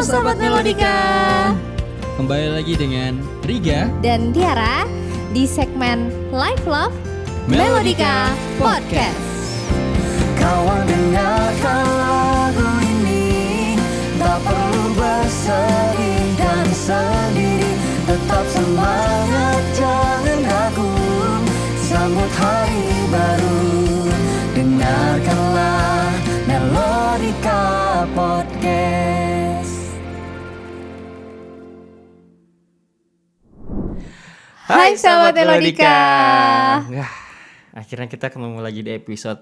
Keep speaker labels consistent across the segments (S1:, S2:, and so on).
S1: Sobat Melodika.
S2: Kembali lagi dengan Riga
S1: dan Tiara di segmen Life Love Melodika Podcast.
S3: Kawan dengarkan lagu ini, tak perlu bersedih dan sendiri. Tetap semangat, jangan ragu, sambut hari baru. Dengarkanlah Melodika Podcast.
S1: Hai Sobat Melodika.
S2: Akhirnya kita ketemu lagi di episode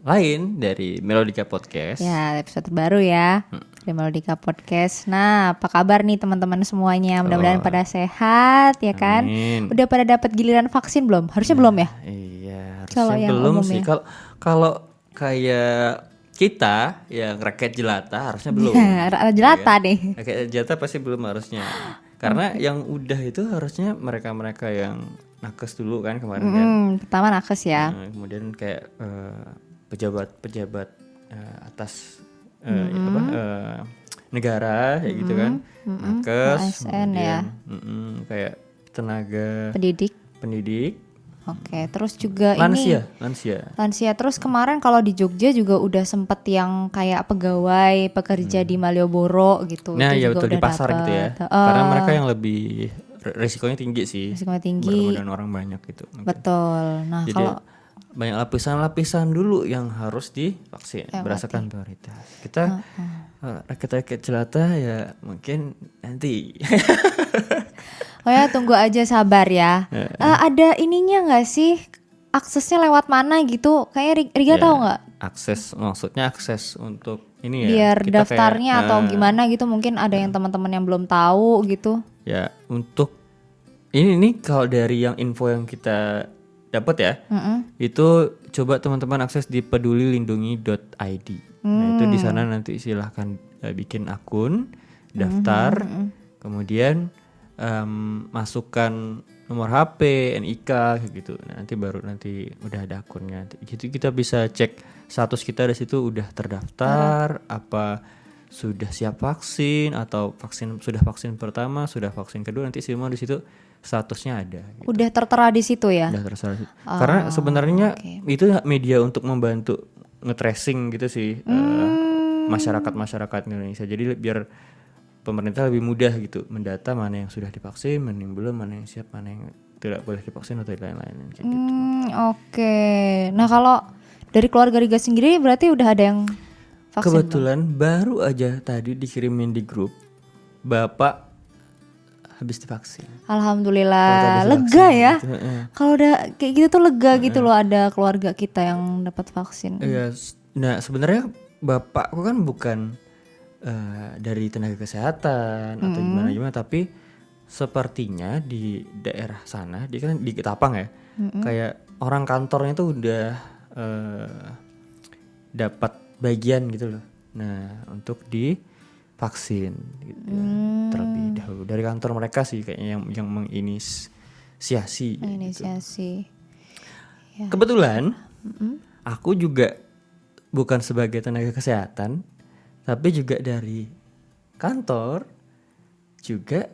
S2: lain dari Melodika Podcast.
S1: Ya, episode terbaru ya dari Melodika Podcast. Nah, apa kabar nih teman-teman semuanya? Mudah-mudahan pada sehat ya kan.
S2: Amin.
S1: Udah pada dapat giliran vaksin belum? Harusnya belum ya?
S2: Iya,
S1: Kalau
S2: harusnya
S1: yang
S2: belum
S1: umum
S2: sih.
S1: ya.
S2: Kalau kayak kita yang rakyat jelata harusnya belum.
S1: Ya, jelata deh.
S2: Rakyat jelata pasti belum harusnya. Karena yang udah itu harusnya mereka-mereka yang nakes dulu kan kemarin kan.
S1: Pertama nakes ya.
S2: Kemudian kayak pejabat-pejabat atas negara kayak gitu kan. Nakes,
S1: ASN ya.
S2: kayak tenaga pendidik.
S1: Oke, terus juga lansia. Terus kemarin kalau di Jogja juga udah sempet yang kayak pegawai pekerja di Malioboro gitu.
S2: Nah,
S1: itu
S2: ya
S1: juga
S2: betul di
S1: udah
S2: pasar
S1: dapet.
S2: gitu ya. Karena mereka yang lebih resikonya tinggi sih.
S1: Resikonya tinggi.
S2: Berkemudian orang banyak gitu.
S1: Betul. Nah,
S2: Jadi
S1: kalau
S2: banyak lapisan-lapisan dulu yang harus divaksin berdasarkan prioritas. Kita rakyat-rakyat jelata ya mungkin nanti.
S1: oh ya tunggu aja sabar ya. Ada ininya nggak sih aksesnya lewat mana gitu? Kayak Riga tahu nggak?
S2: Maksudnya akses untuk ini ya.
S1: Biar
S2: kita
S1: daftarnya
S2: kayak,
S1: atau gimana gitu? Mungkin ada yang teman-teman yang belum tahu gitu.
S2: Ya untuk ini nih kalau dari yang info yang kita dapat ya, itu coba teman-teman akses di pedulilindungi.id. Nah itu di sana nanti silahkan bikin akun, daftar, kemudian masukkan nomor HP, NIK kayak gitu. Nanti baru udah ada akunnya. Gitu kita bisa cek status kita di situ udah terdaftar, apa sudah siap vaksin atau sudah vaksin pertama, sudah vaksin kedua, nanti semua di situ statusnya ada. Gitu.
S1: Udah tertera di situ ya?
S2: Udah tertera. Karena sebenarnya itu media untuk membantu nge-tracing gitu sih masyarakat Indonesia. Jadi biar pemerintah lebih mudah gitu mendata mana yang sudah divaksin, mana yang belum, mana yang siap, mana yang tidak boleh divaksin atau lain-lain kayak gitu.
S1: Oke. Nah kalau dari keluarga Riga sendiri berarti udah ada yang vaksin?
S2: Kebetulan baru aja tadi dikirimin di grup, Bapak habis divaksin.
S1: Alhamdulillah, lega ya. Gitu. Kalau udah kayak gitu tuh lega gitu loh, ada keluarga kita yang dapat vaksin.
S2: Iya. Nah sebenarnya bapakku kan bukan dari tenaga kesehatan atau gimana, tapi sepertinya di daerah sana, dia kan di Ketapang ya, kayak orang kantornya tuh udah dapat bagian gitu loh. Nah untuk divaksin gitu. Terlebih dahulu dari kantor mereka sih kayaknya yang menginisiasi.
S1: Inisiasi.
S2: Gitu. Ya. Kebetulan aku juga bukan sebagai tenaga kesehatan, tapi juga dari kantor juga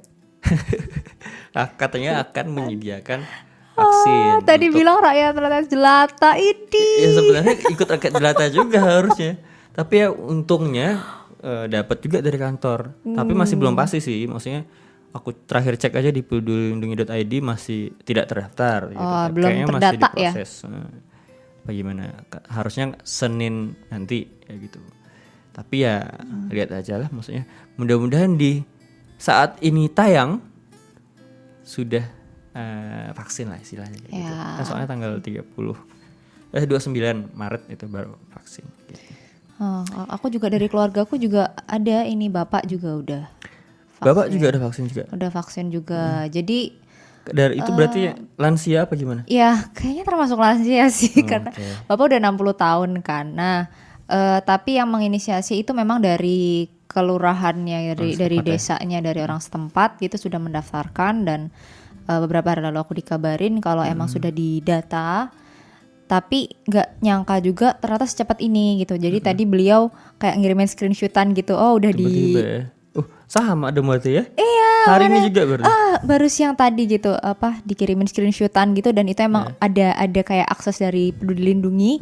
S2: katanya akan menyediakan vaksin.
S1: Tadi bilang rakyat jelata ini.
S2: Ya sebenarnya ikut rakyat jelata juga harusnya. Tapi ya untungnya dapat juga dari kantor. Tapi masih belum pasti sih. Maksudnya aku terakhir cek aja di pedulilindungi.id masih tidak terdaftar. Gitu.
S1: Belum
S2: kayaknya
S1: terdata
S2: masih diproses. Ya. Bagaimana? Harusnya Senin nanti ya gitu. Tapi ya lihat aja lah, maksudnya mudah-mudahan di saat ini tayang sudah vaksin lah istilahnya gitu. Kan soalnya tanggal 29 Maret itu baru vaksin gitu.
S1: Aku juga dari keluarga aku juga ada ini, bapak juga udah vaksin.
S2: Bapak juga ada vaksin juga? Udah
S1: vaksin juga. Jadi
S2: dari itu berarti lansia apa gimana?
S1: Ya kayaknya termasuk lansia sih karena bapak udah 60 tahun kan. Nah tapi yang menginisiasi itu memang dari kelurahannya, dari desanya, dari orang setempat gitu sudah mendaftarkan. Dan beberapa hari lalu aku dikabarin kalau emang sudah didata Tapi nggak nyangka juga ternyata secepat ini gitu. Jadi tadi beliau kayak ngirimin screenshotan gitu. Oh udah
S2: Tiba-tiba
S1: di
S2: ya. Sama dong berarti ya? Iya. Hari ini juga berarti.
S1: baru siang tadi gitu dikirimin screenshotan gitu, dan itu emang ada kayak akses dari Peduli Lindungi.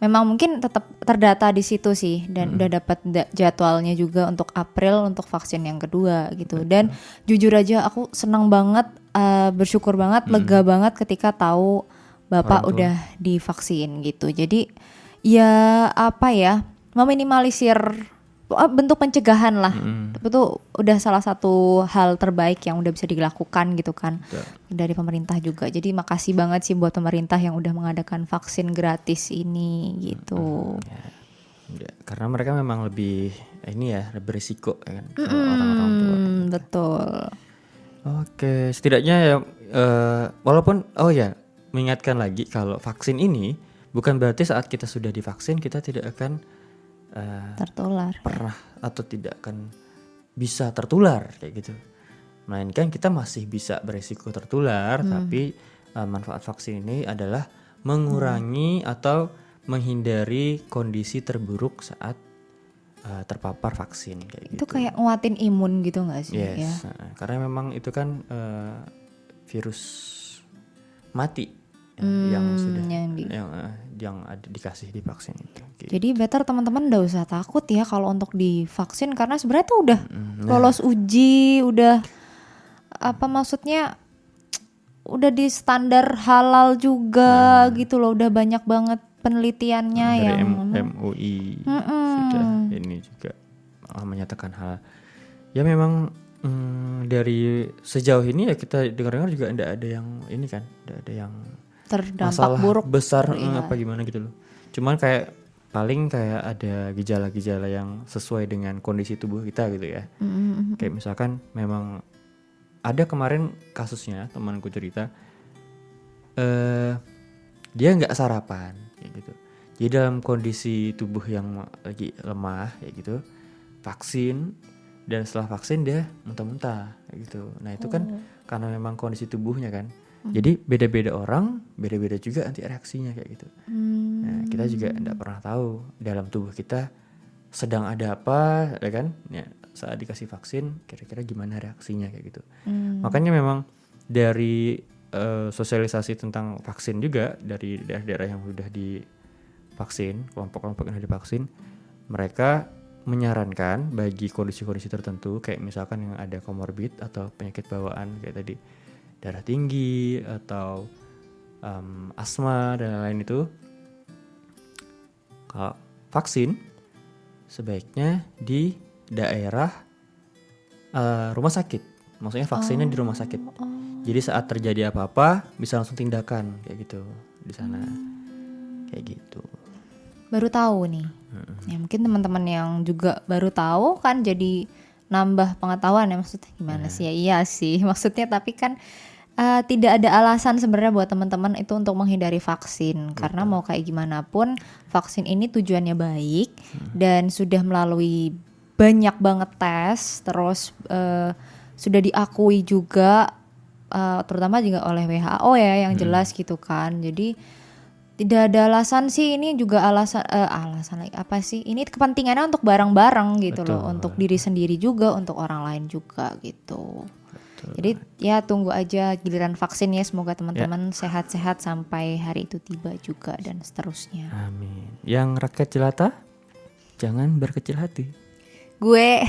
S1: Memang mungkin tetap terdata di situ sih, dan udah dapat jadwalnya juga untuk April untuk vaksin yang kedua gitu. Dan jujur aja aku senang banget, bersyukur banget, lega banget ketika tahu Bapak udah divaksin gitu. Jadi ya meminimalisir bentuk pencegahan lah. Itu udah salah satu hal terbaik yang udah bisa dilakukan gitu kan. Dari pemerintah juga. Jadi makasih banget sih buat pemerintah yang udah mengadakan vaksin gratis ini gitu.
S2: Ya, karena mereka memang lebih berisiko ya kan, kalau orang-orang tua.
S1: Betul.
S2: Oke, setidaknya ya walaupun mengingatkan lagi kalau vaksin ini bukan berarti saat kita sudah divaksin kita tidak akan
S1: tertular.
S2: Pernah atau tidak akan bisa tertular kayak gitu. Melainkan kita masih bisa beresiko tertular, tapi manfaat vaksin ini adalah mengurangi atau menghindari kondisi terburuk saat terpapar vaksin kayak gitu.
S1: Itu kayak nguatin imun gitu nggak sih?
S2: Yes,
S1: ya?
S2: Karena memang itu kan virus mati yang sudah yang ada dikasih di vaksin itu. Gitu.
S1: Jadi better teman-teman nggak usah takut ya kalau untuk divaksin, karena sebenarnya tuh udah lolos uji, udah udah di standar halal juga gitu loh, udah banyak banget penelitiannya
S2: dari
S1: yang
S2: MUI sudah ini juga menyatakan hal ya memang dari sejauh ini ya kita dengar-dengar juga tidak ada yang ini kan, tidak ada yang
S1: terdampak
S2: masalah
S1: buruk
S2: besar apa gimana gitu loh. Cuman kayak paling kayak ada gejala-gejala yang sesuai dengan kondisi tubuh kita gitu ya. Kayak misalkan memang ada kemarin kasusnya temanku cerita dia nggak sarapan kayak gitu. Jadi dalam kondisi tubuh yang lagi lemah kayak gitu, vaksin, dan setelah vaksin dia muntah-muntah kayak gitu. Nah itu kan karena memang kondisi tubuhnya kan. Jadi beda-beda orang, beda-beda juga nanti reaksinya kayak gitu. Nah kita juga tidak pernah tahu dalam tubuh kita sedang ada apa, ya kan? Ya, saat dikasih vaksin, kira-kira gimana reaksinya kayak gitu. Makanya memang dari sosialisasi tentang vaksin juga dari daerah-daerah yang sudah divaksin, kelompok-kelompok yang sudah divaksin, mereka menyarankan bagi kondisi-kondisi tertentu, kayak misalkan yang ada komorbid atau penyakit bawaan kayak tadi darah tinggi atau asma dan lain-lain itu, kalau vaksin sebaiknya di daerah rumah sakit, maksudnya vaksinnya di rumah sakit. Jadi saat terjadi apa-apa bisa langsung tindakan kayak gitu di sana, kayak gitu.
S1: Baru tahu nih. Ya mungkin teman-teman yang juga baru tahu kan jadi nambah pengetahuan ya, maksudnya gimana sih ya? Iya sih maksudnya, tapi kan tidak ada alasan sebenarnya buat teman-teman itu untuk menghindari vaksin. Karena mau kayak gimana pun vaksin ini tujuannya baik dan sudah melalui banyak banget tes, terus sudah diakui juga terutama juga oleh WHO ya yang jelas gitu kan. Jadi tidak ada alasan sih, ini juga alasan lagi apa sih? Ini kepentingannya untuk bareng-bareng gitu loh, untuk diri sendiri juga, untuk orang lain juga gitu. Jadi ya tunggu aja giliran vaksin ya, semoga teman-teman sehat-sehat sampai hari itu tiba juga dan seterusnya.
S2: Amin. Yang rakyat jelata jangan berkecil hati.
S1: Gue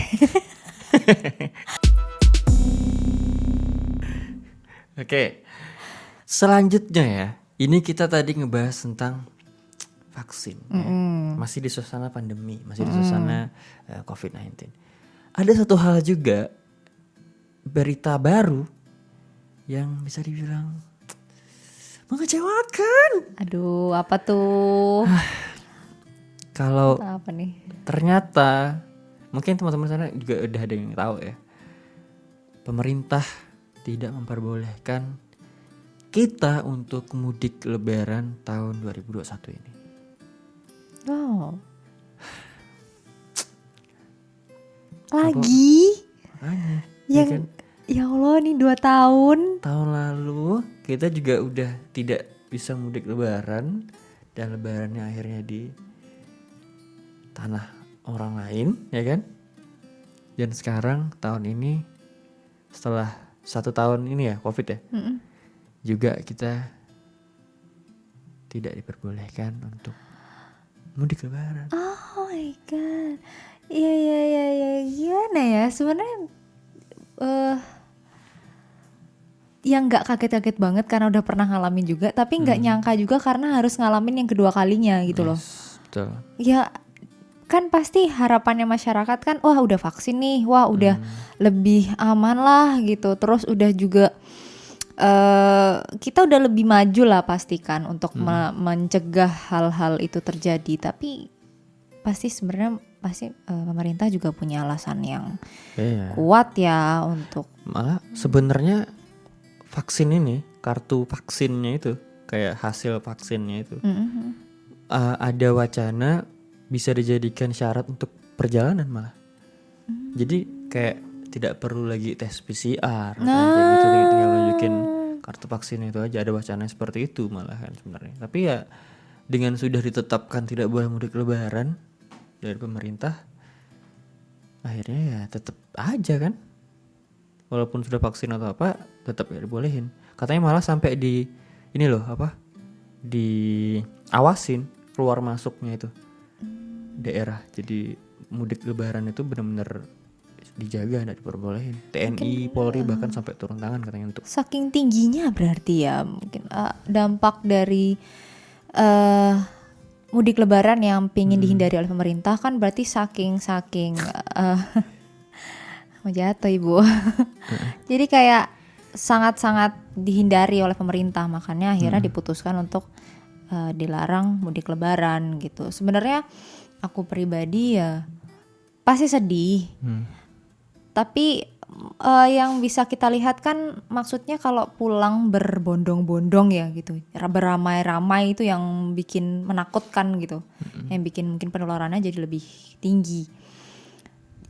S2: Oke. Selanjutnya ya, ini kita tadi ngebahas tentang vaksin. Ya. Masih di suasana pandemi, masih di suasana COVID-19. Ada satu hal juga, berita baru yang bisa dibilang mengecewakan.
S1: aduh apa tuh?
S2: Kalau
S1: Apa nih?
S2: ternyata mungkin teman-teman sana juga udah ada yang tahu ya, pemerintah tidak memperbolehkan kita untuk mudik lebaran tahun 2021 ini.
S1: Wow. Lagi?
S2: Makanya,
S1: Yang
S2: kan?
S1: ya Allah nih 2 tahun.
S2: Tahun lalu kita juga udah tidak bisa mudik lebaran dan lebarannya akhirnya di tanah orang lain, ya kan? Dan sekarang tahun ini setelah 1 tahun ini ya COVID ya, juga kita tidak diperbolehkan untuk mudik lebaran.
S1: Oh my god. Iya. Gimana ya? Sebenarnya yang nggak kaget-kaget banget karena udah pernah ngalamin juga, tapi nggak nyangka juga karena harus ngalamin yang kedua kalinya gitu loh.
S2: Betul.
S1: Ya kan pasti harapannya masyarakat kan, wah udah vaksin nih, wah udah lebih aman lah gitu. Terus udah juga kita udah lebih maju lah pastikan untuk mencegah hal-hal itu terjadi. Tapi pasti sebenarnya pemerintah juga punya alasan yang kuat ya untuk.
S2: Malah sebenarnya vaksin ini, kartu vaksinnya itu, kayak hasil vaksinnya itu, ada wacana bisa dijadikan syarat untuk perjalanan malah. Jadi kayak tidak perlu lagi tes PCR, kayak gitu, tinggal nunjukin kartu vaksin itu aja. Ada wacana seperti itu malah kan sebenarnya. Tapi ya dengan sudah ditetapkan tidak boleh mudik lebaran dari pemerintah, akhirnya ya tetap aja kan. Walaupun sudah vaksin atau apa, tetap ya dibolehin. Katanya malah sampai di ini loh diawasin keluar masuknya itu daerah. Jadi mudik lebaran itu benar-benar dijaga, tidak diperbolehin. TNI, Polri bahkan sampai turun tangan katanya untuk.
S1: Saking tingginya berarti ya mungkin dampak dari mudik lebaran yang pingin dihindari oleh pemerintah kan, berarti saking mau jatuh ibu. Jadi kayak sangat-sangat dihindari oleh pemerintah, makanya akhirnya diputuskan untuk dilarang mudik lebaran gitu. Sebenarnya aku pribadi ya pasti sedih. Tapi yang bisa kita lihat kan maksudnya kalau pulang berbondong-bondong ya gitu, beramai-ramai itu yang bikin menakutkan gitu, yang bikin mungkin penularannya jadi lebih tinggi.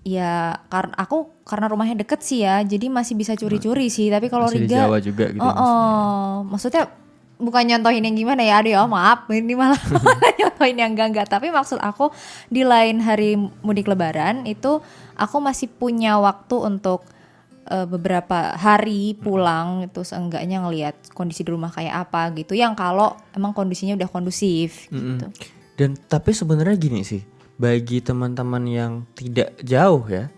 S1: Ya karena rumahnya deket sih ya, jadi masih bisa curi-curi sih. Tapi kalau
S2: Masih di
S1: Riga,
S2: Jawa juga gitu
S1: maksudnya bukan nyontohin yang gimana ya, aduh maaf ini malah nyontohin yang enggak. Tapi maksud aku di lain hari mudik lebaran itu aku masih punya waktu untuk beberapa hari pulang itu, seenggaknya ngelihat kondisi di rumah kayak apa gitu. Yang kalau emang kondisinya udah kondusif gitu.
S2: Dan tapi sebenarnya gini sih, bagi teman-teman yang tidak jauh ya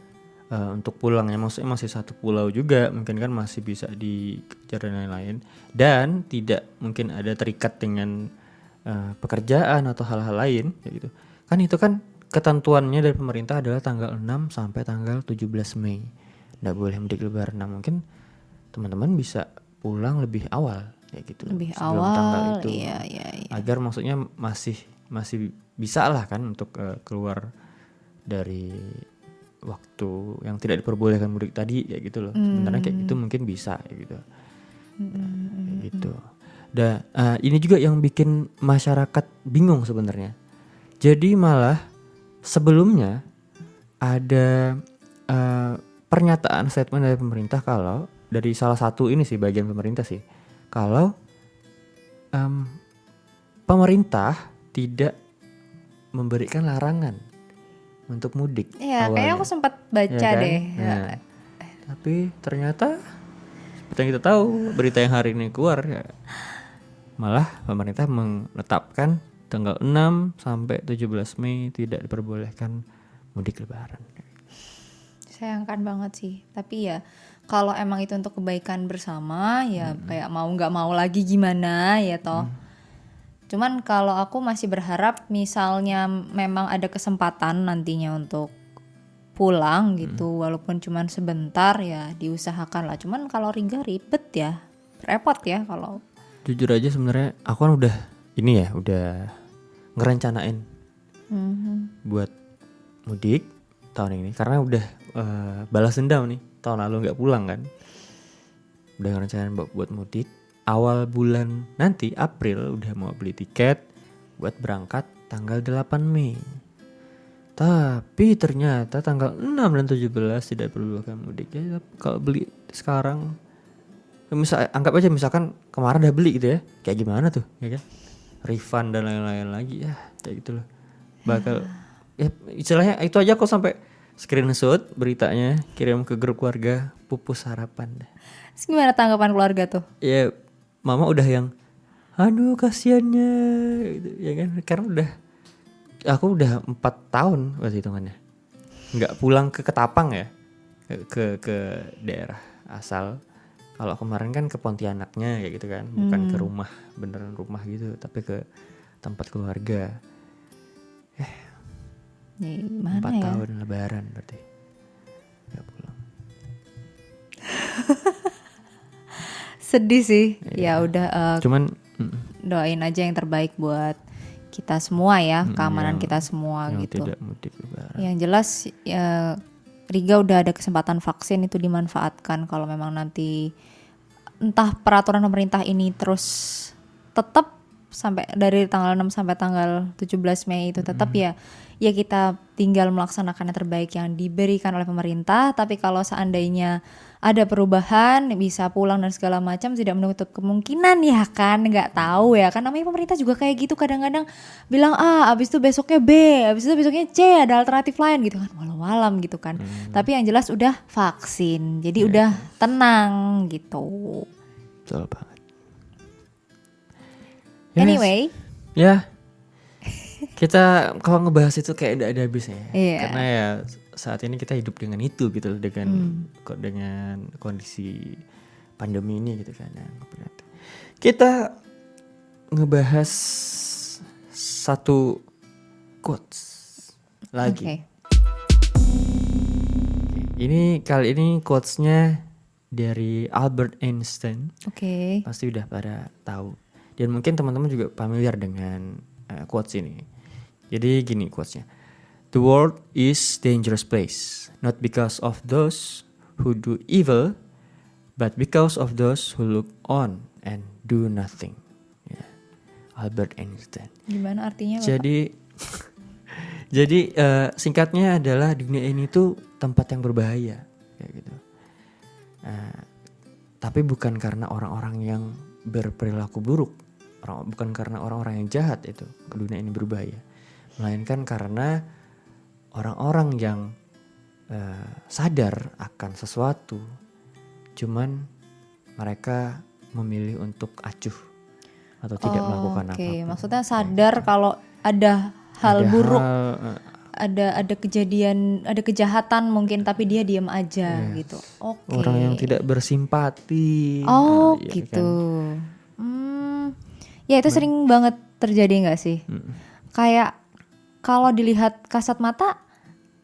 S2: untuk pulangnya, maksudnya masih satu pulau juga, mungkin kan masih bisa dikejar dan lain-lain, dan tidak mungkin ada terikat dengan pekerjaan atau hal-hal lain ya gitu. Kan itu kan ketentuannya dari pemerintah adalah tanggal 6 sampai tanggal 17 Mei. Nggak boleh mudik lebaran. Nah, mungkin teman-teman bisa pulang lebih awal ya gitu.
S1: Lebih
S2: sebelum
S1: awal,
S2: tanggal itu.
S1: iya.
S2: Agar maksudnya masih bisa lah kan untuk keluar dari waktu yang tidak diperbolehkan mudik tadi ya gitu loh. Sebenarnya kayak gitu mungkin bisa ya gitu. Gitu. Dan ini juga yang bikin masyarakat bingung sebenarnya. Jadi malah sebelumnya ada pernyataan statement dari pemerintah, kalau dari salah satu ini sih bagian pemerintah sih, kalau pemerintah tidak memberikan larangan untuk mudik.
S1: Iya, kayaknya aku sempat baca
S2: ya kan?
S1: deh.
S2: Nah, tapi ternyata seperti yang kita tahu, berita yang hari ini keluar ya, malah pemerintah menetapkan tanggal 6 sampai 17 Mei tidak diperbolehkan mudik lebaran.
S1: Sayangkan banget sih. Tapi ya kalau emang itu untuk kebaikan bersama ya kayak mau nggak mau lagi gimana ya toh. Cuman kalau aku masih berharap misalnya memang ada kesempatan nantinya untuk pulang gitu, walaupun cuman sebentar ya diusahakan lah. Cuman kalau Riga ribet ya, repot ya kalau.
S2: Jujur aja sebenarnya aku kan udah ngerencanain buat mudik tahun ini, karena udah balas dendam nih, tahun lalu nggak pulang kan. Udah ngerencanain buat mudik awal bulan nanti April, udah mau beli tiket buat berangkat tanggal 8 Mei. Tapi ternyata tanggal 6 dan 17 tidak diperbolehkan mudik. Ya kalau beli sekarang, anggap aja misalkan kemarin udah beli gitu ya, kayak gimana tuh ya kan? refund dan lain-lain lagi ya kayak gitu loh. Bakal ya istilahnya itu aja kok sampai screenshot beritanya kirim ke grup keluarga pupus harapan.
S1: Terus gimana tanggapan keluarga tuh?
S2: Ya mama udah yang aduh kasiannya gitu, ya kan karena aku udah 4 tahun berarti hitungannya nggak pulang ke Ketapang ya ke daerah asal. Kalau kemarin kan ke Pontianaknya kayak gitu kan, bukan ke rumah beneran rumah gitu tapi ke tempat keluarga.
S1: Gimana
S2: 4
S1: ya?
S2: tahun lebaran berarti nggak pulang.
S1: Sedih sih. Ya udah
S2: Cuman
S1: doain aja yang terbaik buat kita semua ya, keamanan kita semua
S2: yang
S1: gitu.
S2: tidak mudik lebaran.
S1: Yang jelas ya, Riga udah ada kesempatan vaksin itu dimanfaatkan. Kalau memang nanti entah peraturan pemerintah ini terus tetap sampai dari tanggal 6 sampai tanggal 17 Mei itu tetap ya kita tinggal melaksanakan yang terbaik yang diberikan oleh pemerintah. Tapi kalau seandainya ada perubahan bisa pulang dan segala macam, tidak menutup kemungkinan ya kan, nggak tahu ya kan, namanya pemerintah juga kayak gitu, kadang-kadang bilang A, abis itu besoknya B, abis itu besoknya C, ada alternatif lain gitu kan, walau-walam gitu kan. Tapi yang jelas udah vaksin, jadi udah tenang gitu.
S2: Betul banget.
S1: Anyway,
S2: ya kita kalau ngebahas itu kayak tidak ada habisnya ya.
S1: Iya.
S2: Karena ya saat ini kita hidup dengan itu gitu loh, dengan kondisi pandemi ini gitu kan. Kita ngebahas satu quotes lagi.
S1: Oke.
S2: Ini kali ini quotesnya dari Albert Einstein.
S1: Oke.
S2: Pasti udah pada tahu. Dan mungkin teman-teman juga familiar dengan quotes ini. Jadi gini quotesnya. The world is dangerous place, not because of those who do evil, but because of those who look on and do nothing. Ya. Albert Einstein.
S1: Gimana artinya, Bapak?
S2: Jadi singkatnya adalah dunia ini tuh tempat yang berbahaya, kayak gitu. Tapi bukan karena orang-orang yang berperilaku buruk, bukan karena orang-orang yang jahat itu dunia ini berbahaya, melainkan karena orang-orang yang sadar akan sesuatu, cuman mereka memilih untuk acuh atau tidak melakukan
S1: Oke,
S2: apapun.
S1: maksudnya sadar kalau ada hal buruk, ada kejadian, ada kejahatan mungkin, tapi dia diam aja gitu. Oke.
S2: Orang yang tidak bersimpati.
S1: Oh
S2: ya
S1: gitu.
S2: Kan?
S1: Ya itu sering banget terjadi nggak sih? Kayak kalau dilihat kasat mata,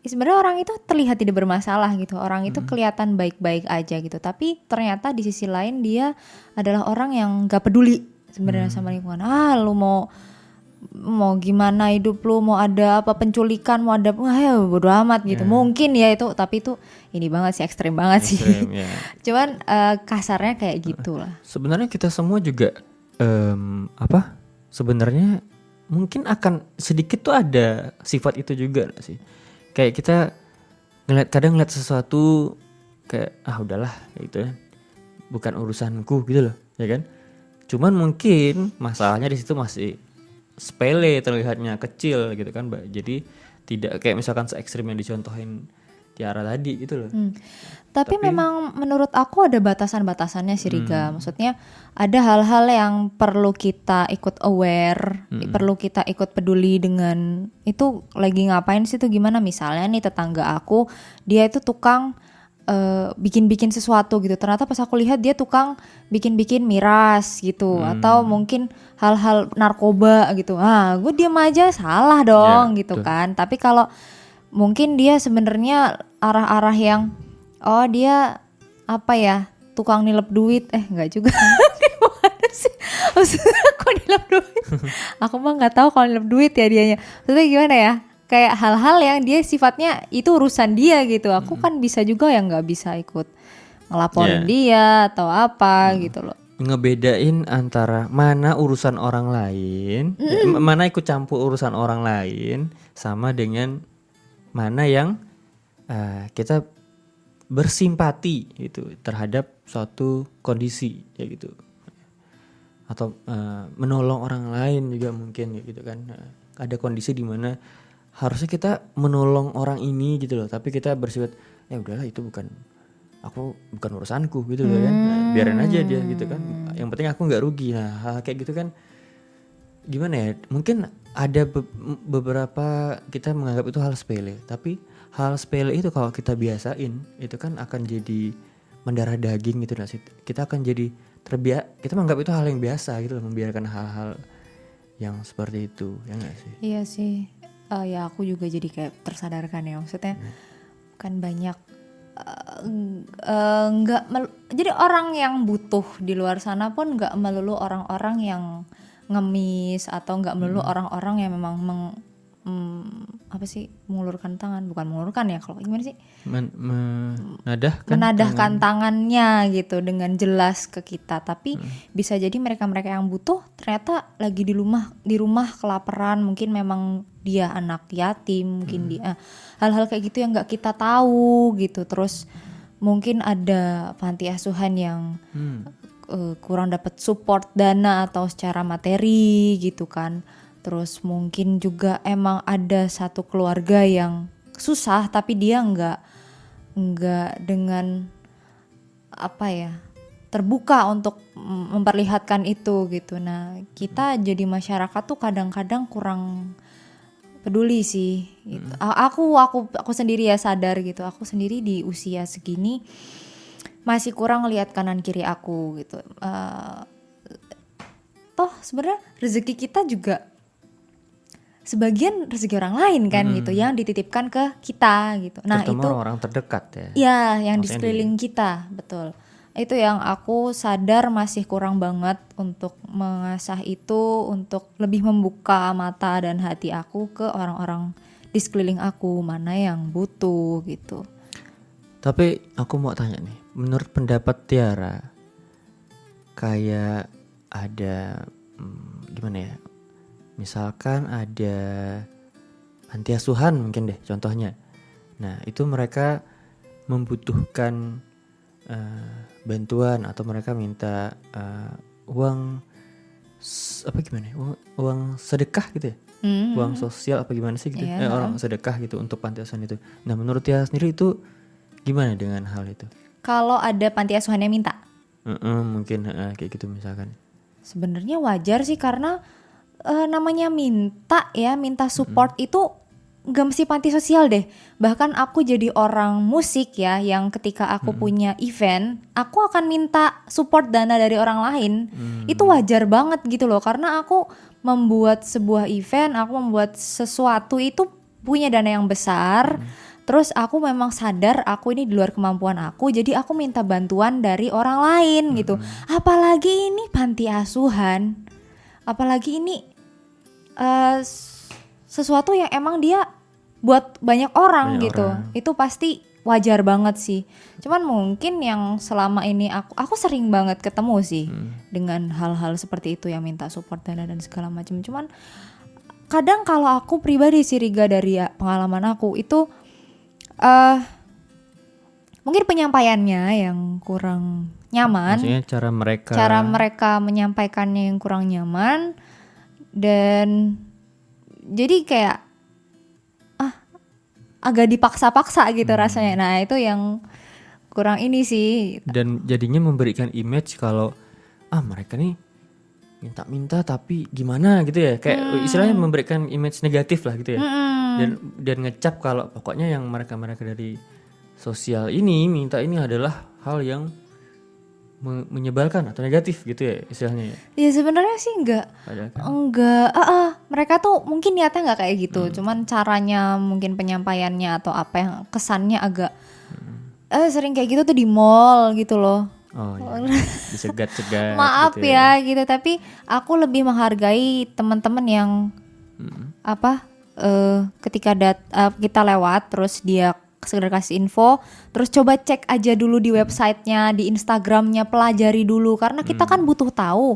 S1: sebenarnya orang itu terlihat tidak bermasalah gitu. Orang itu kelihatan baik-baik aja gitu. Tapi ternyata di sisi lain dia adalah orang yang nggak peduli sebenarnya sama lingkungan. Lu mau gimana hidup lu, mau ada apa penculikan, mau ada ya bodo amat gitu. Mungkin ya itu, tapi itu ini banget sih, ekstrem banget sih.
S2: Ya.
S1: Cuman kasarnya kayak gitulah.
S2: Sebenarnya kita semua juga sebenarnya mungkin akan sedikit tuh ada sifat itu juga gak sih? Kayak kita kadang ngeliat sesuatu kayak udahlah gitu kan, bukan urusanku gitu loh, ya kan? Cuman mungkin masalahnya di situ masih sepele, terlihatnya kecil gitu kan, Mbak. Jadi tidak kayak misalkan se-ekstrim yang dicontohin Tiara tadi gitu loh.
S1: Tapi memang menurut aku ada batasan-batasannya sih, Riga. Maksudnya ada hal-hal yang perlu kita ikut aware, perlu kita ikut peduli dengan itu lagi ngapain sih, itu gimana. Misalnya nih tetangga aku, dia itu tukang bikin-bikin sesuatu gitu. Ternyata pas aku lihat dia tukang bikin-bikin miras gitu, atau mungkin hal-hal narkoba gitu. Gue diam aja, salah dong gitu
S2: betul.
S1: kan. Tapi kalau mungkin dia sebenarnya arah-arah yang dia apa ya, tukang nilep duit, nggak juga. Gimana sih? Maksudnya kok nilep duit? Aku mah nggak tahu kalau nilep duit ya dianya. Maksudnya gimana ya? Kayak hal-hal yang dia sifatnya itu urusan dia gitu. Aku kan bisa juga yang nggak bisa ikut ngelaporin dia atau apa gitu loh.
S2: Ngebedain antara mana urusan orang lain, mana ikut campur urusan orang lain, sama dengan mana yang kita bersimpati gitu terhadap suatu kondisi ya gitu, atau menolong orang lain juga mungkin gitu kan. Ada kondisi di mana harusnya kita menolong orang ini gitu loh, tapi kita bersifat ya udahlah itu bukan urusanku gitu loh kan. Nah, biarin aja dia gitu kan. Yang penting aku nggak rugi. Nah, hal kayak gitu kan gimana ya? Mungkin ada beberapa kita menganggap itu hal sepele, tapi hal sepele itu kalau kita biasain itu kan akan jadi mendarah daging gitu. Nah, kita akan jadi kita menganggap itu hal yang biasa gitu loh, membiarkan hal-hal yang seperti itu, ya nggak sih?
S1: Iya sih. Ya aku juga jadi kayak tersadarkan ya, maksudnya kan banyak jadi orang yang butuh di luar sana pun nggak melulu orang-orang yang ngemis atau nggak melulu orang-orang yang memang mengulurkan tangan, bukan mengulurkan ya, kalau gimana sih, menadahkan tangannya gitu dengan jelas ke kita, tapi bisa jadi mereka-mereka yang butuh ternyata lagi di rumah kelaparan, mungkin memang dia anak yatim, mungkin dia hal-hal kayak gitu yang nggak kita tahu gitu. Terus mungkin ada panti asuhan yang kurang dapat support dana atau secara materi gitu kan. Terus mungkin juga emang ada satu keluarga yang susah tapi dia nggak dengan terbuka untuk memperlihatkan itu gitu. Nah kita jadi masyarakat tuh kadang-kadang kurang peduli sih gitu. Aku sendiri ya sadar gitu. Aku sendiri di usia segini masih kurang ngelihat kanan kiri aku gitu. Toh sebenarnya rezeki kita juga sebagian rezeki orang lain kan gitu, yang dititipkan ke kita gitu. Nah
S2: terutama
S1: itu
S2: orang terdekat ya.
S1: Ya, yang di sekeliling kita, betul. Itu yang aku sadar masih kurang banget untuk mengasah itu, untuk lebih membuka mata dan hati aku ke orang-orang di sekeliling aku, mana yang butuh gitu.
S2: Tapi aku mau tanya nih, menurut pendapat Tiara, kayak ada gimana ya? Misalkan ada panti asuhan mungkin deh contohnya. Nah itu mereka membutuhkan bantuan atau mereka minta uang uang sedekah gitu ya, uang sosial apa gimana sih gitu, orang sedekah gitu untuk panti asuhan itu. Nah menurut Tiara sendiri itu gimana dengan hal itu?
S1: Kalau ada panti asuhan yang minta?
S2: Mungkin kayak gitu misalkan.
S1: Sebenarnya wajar sih karena namanya minta support itu gak mesti panti sosial deh. Bahkan aku jadi orang musik ya, yang ketika aku punya event, aku akan minta support dana dari orang lain. Itu wajar banget gitu loh, karena aku membuat sebuah event, aku membuat sesuatu itu punya dana yang besar. Terus aku memang sadar aku ini di luar kemampuan aku, jadi aku minta bantuan dari orang lain gitu. Apalagi ini panti asuhan, apalagi ini sesuatu yang emang dia buat banyak orang gitu. Itu pasti wajar banget sih. Cuman mungkin yang selama ini aku sering banget ketemu sih dengan hal-hal seperti itu, yang minta support dana dan segala macam. Cuman kadang kalau aku pribadi sih Riga, dari pengalaman aku itu mungkin penyampaiannya yang kurang nyaman.
S2: Maksudnya
S1: cara mereka menyampaikannya yang kurang nyaman, dan jadi kayak agak dipaksa-paksa gitu rasanya. Nah itu yang kurang ini sih.
S2: Dan jadinya memberikan image kalau mereka nih minta-minta tapi gimana gitu ya, kayak istilahnya memberikan image negatif lah gitu ya. Dan ngecap kalau pokoknya yang mereka dari sosial ini minta ini adalah hal yang menyebalkan atau negatif gitu ya istilahnya ya.
S1: Ya sebenarnya sih enggak. Mereka tuh mungkin niatnya enggak kayak gitu, cuman caranya mungkin penyampaiannya atau apa yang kesannya agak sering kayak gitu tuh di mall gitu loh.
S2: Oh iya, disegat-segat.
S1: Maaf gitu ya gitu, tapi aku lebih menghargai teman-teman yang ketika kita lewat terus dia sekedar kasih info, terus coba cek aja dulu di websitenya, di Instagramnya, pelajari dulu, karena kita kan butuh tahu.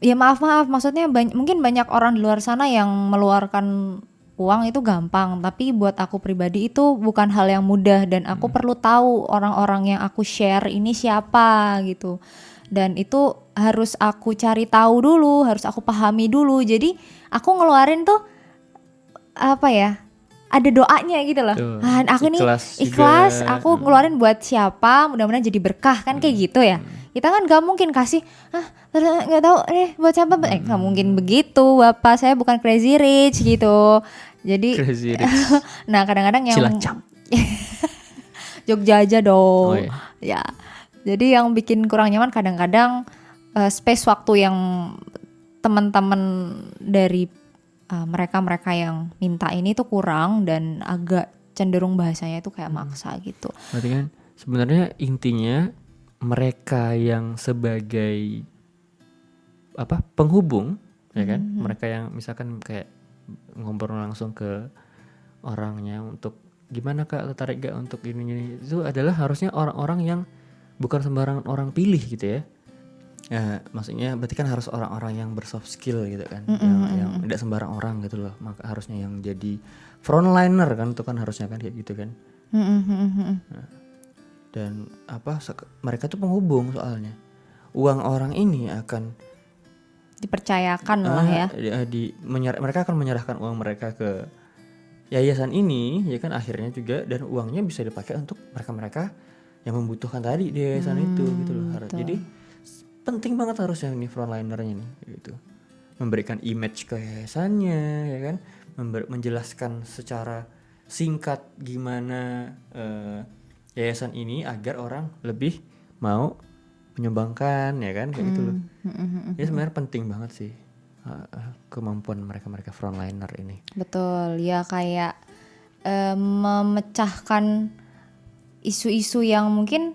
S1: Ya maaf maksudnya mungkin banyak orang di luar sana yang meluarkan uang itu gampang, tapi buat aku pribadi itu bukan hal yang mudah, dan aku perlu tahu orang-orang yang aku share ini siapa gitu. dan itu harus aku cari tahu dulu, harus aku pahami dulu. Jadi aku ngeluarin tuh apa ya, ada doanya gitu loh.
S2: Tuh,
S1: Aku nih
S2: juga.
S1: ikhlas, aku ngeluarin buat siapa, mudah-mudahan jadi berkah kan kayak gitu ya. Kita kan gak mungkin kasih, nggak tahu buat siapa, nggak mungkin begitu, Bapak saya bukan crazy rich gitu. Jadi,
S2: Crazy rich.
S1: nah kadang-kadang yang
S2: Cilacap.
S1: Jogja aja dong,
S2: Oh, iya.
S1: ya. Jadi yang bikin kurang nyaman kadang-kadang space waktu yang teman-teman dari mereka-mereka yang minta ini tuh kurang dan agak cenderung bahasanya itu kayak maksa gitu.
S2: Berarti kan sebenarnya intinya mereka yang sebagai penghubung, ya kan, mereka yang misalkan kayak ngobrol langsung ke orangnya untuk gimana Kak, tertarik gak untuk ini itu adalah harusnya orang-orang yang bukan sembarangan orang pilih gitu ya. Ya, maksudnya berarti kan harus orang-orang yang bersoft skill gitu kan, yang tidak sembarang orang gitu loh. Maka harusnya yang jadi frontliner kan, itu kan harusnya kan kayak gitu kan. Nah, dan mereka tuh penghubung soalnya. Uang orang ini akan
S1: Dipercayakan lah ya.
S2: mereka akan menyerahkan uang mereka ke yayasan ini, ya kan, akhirnya juga, dan uangnya bisa dipakai untuk mereka-mereka yang membutuhkan tadi di yayasan itu gitu loh. Jadi penting banget harusnya ini frontlinernya nih gitu, memberikan image ke yayasannya, ya kan, menjelaskan secara singkat gimana yayasan ini agar orang lebih mau menyumbangkan, ya kan, kayak gitu loh. Ya sebenarnya penting banget sih kemampuan mereka frontliner ini. Betul
S1: ya, kayak memecahkan isu-isu yang mungkin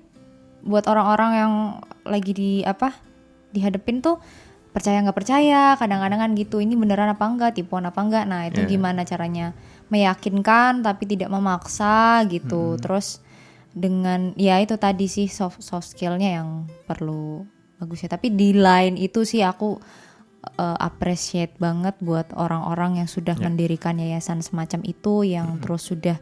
S1: buat orang-orang yang lagi dihadepin tuh percaya nggak percaya, kadang-kadang kan gitu, ini beneran apa enggak, tipuan apa enggak. Nah itu gimana caranya meyakinkan tapi tidak memaksa gitu. Terus dengan ya itu tadi sih soft skillnya yang perlu bagus ya. Tapi di lain itu sih aku appreciate banget buat orang-orang yang sudah mendirikan yayasan semacam itu, yang terus sudah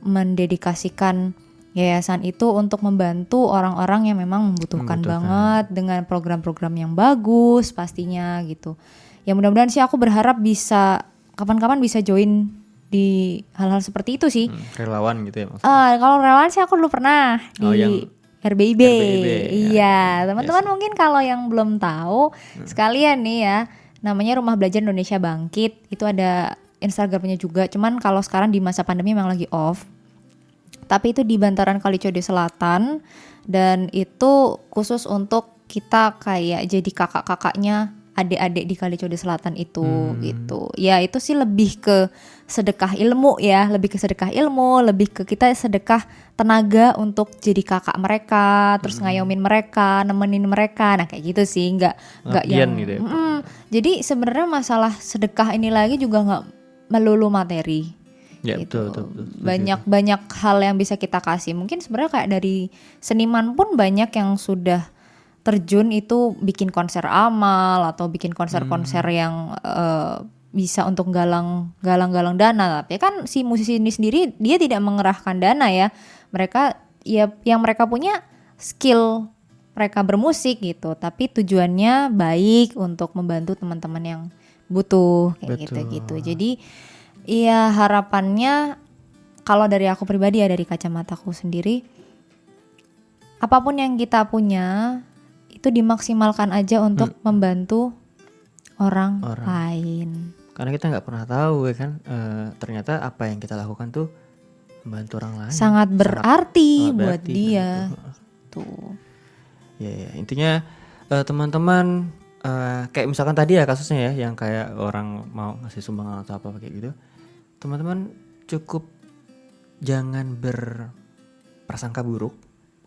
S1: mendedikasikan yayasan itu untuk membantu orang-orang yang memang membutuhkan banget dengan program-program yang bagus pastinya gitu. Ya mudah-mudahan sih, aku berharap bisa kapan-kapan bisa join di hal-hal seperti itu sih.
S2: Relawan gitu ya maksudnya.
S1: Kalau relawan sih aku dulu pernah di RBIB. Iya, teman-teman mungkin kalau yang belum tahu sekalian nih ya, namanya Rumah Belajar Indonesia Bangkit. Itu ada Instagramnya juga. Cuman kalau sekarang di masa pandemi memang lagi off. Tapi itu di Bantaran Kalicode Selatan, dan itu khusus untuk kita kayak jadi kakak-kakaknya adik-adik di Kalicode Selatan itu gitu. Ya itu sih lebih ke sedekah ilmu ya, lebih ke sedekah ilmu, lebih ke kita sedekah tenaga untuk jadi kakak mereka, terus ngayomin mereka, nemenin mereka. Nah kayak gitu sih, nggak yang
S2: gitu ya.
S1: Jadi sebenarnya masalah sedekah ini lagi juga nggak melulu materi.
S2: Ya,
S1: gitu.
S2: betul.
S1: Banyak hal yang bisa kita kasih. Mungkin sebenarnya kayak dari seniman pun banyak yang sudah terjun itu bikin konser amal atau bikin konser-konser yang bisa untuk galang dana. Tapi kan si musisi ini sendiri dia tidak mengerahkan dana ya. Mereka ya yang mereka punya skill mereka bermusik gitu. Tapi tujuannya baik untuk membantu teman-teman yang butuh kayak gitu. Jadi iya, harapannya kalau dari aku pribadi ya, dari kacamataku sendiri, apapun yang kita punya itu dimaksimalkan aja untuk membantu orang lain.
S2: Karena kita nggak pernah tahu ya kan, ternyata apa yang kita lakukan tuh membantu orang lain.
S1: Sangat berarti buat dia. Tuh.
S2: Ya, intinya teman-teman kayak misalkan tadi ya kasusnya ya, yang kayak orang mau ngasih sumbangan atau apa kayak gitu. Teman-teman cukup jangan berprasangka buruk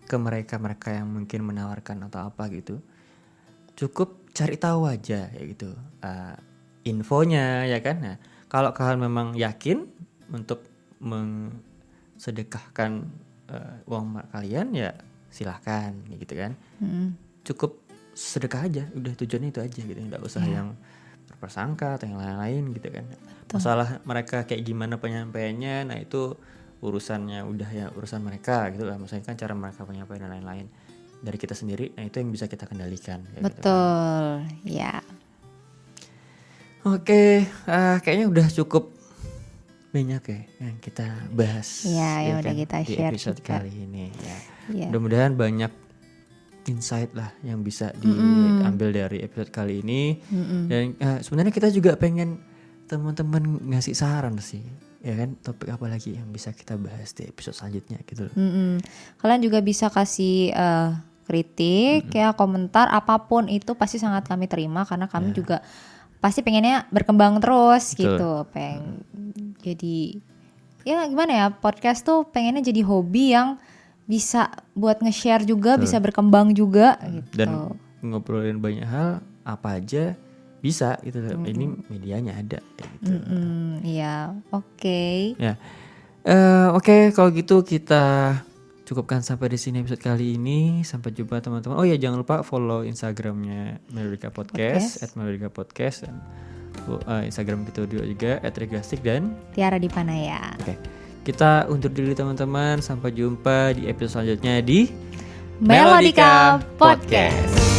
S2: ke mereka yang mungkin menawarkan atau apa gitu. Cukup cari tahu aja ya gitu, infonya ya kan. Nah, kalau kalian memang yakin untuk sedekahkan uang kalian, ya silahkan gitu kan. Cukup sedekah aja, udah tujuannya itu aja gitu, nggak usah yang berprasangka atau yang lain-lain gitu kan. Masalah mereka kayak gimana penyampaiannya, nah itu urusannya udah ya urusan mereka gitu lah. Maksudnya kan cara mereka penyampaian dan lain-lain. dari kita sendiri. Nah itu yang bisa kita kendalikan. Kayak gitu.
S1: Betul, ya.
S2: Oke, kayaknya udah cukup banyak ya yang kita bahas.
S1: Iya, yang
S2: ya
S1: udah
S2: kan,
S1: kita
S2: di
S1: share
S2: episode
S1: juga.
S2: kali ini. Ya.
S1: Iya.
S2: Mudah-mudahan banyak insight lah yang bisa diambil dari episode kali ini. Dan sebenarnya kita juga pengen teman-teman ngasih saran sih, ya kan, topik apa lagi yang bisa kita bahas di episode selanjutnya gitu loh.
S1: Kalian juga bisa kasih kritik ya, komentar apapun itu pasti sangat kami terima karena kami juga pasti pengennya berkembang terus.
S2: Betul.
S1: Gitu. Jadi ya gimana ya, podcast tuh pengennya jadi hobi yang bisa buat nge-share juga, bisa berkembang juga gitu.
S2: Dan ngobrolin banyak hal apa aja bisa gitu loh. Ini medianya ada kayak gitu.
S1: Iya, oke.
S2: Ya. Oke, kalau gitu kita cukupkan sampai di sini episode kali ini. Sampai jumpa teman-teman. Oh ya, jangan lupa follow Instagramnya Melodika Podcast, @melodikapodcast, dan Instagram kita juga @regastik dan
S1: Tiara Dipanaya.
S2: Oke. Kita undur diri teman-teman. Sampai jumpa di episode selanjutnya di
S1: Melodika Podcast.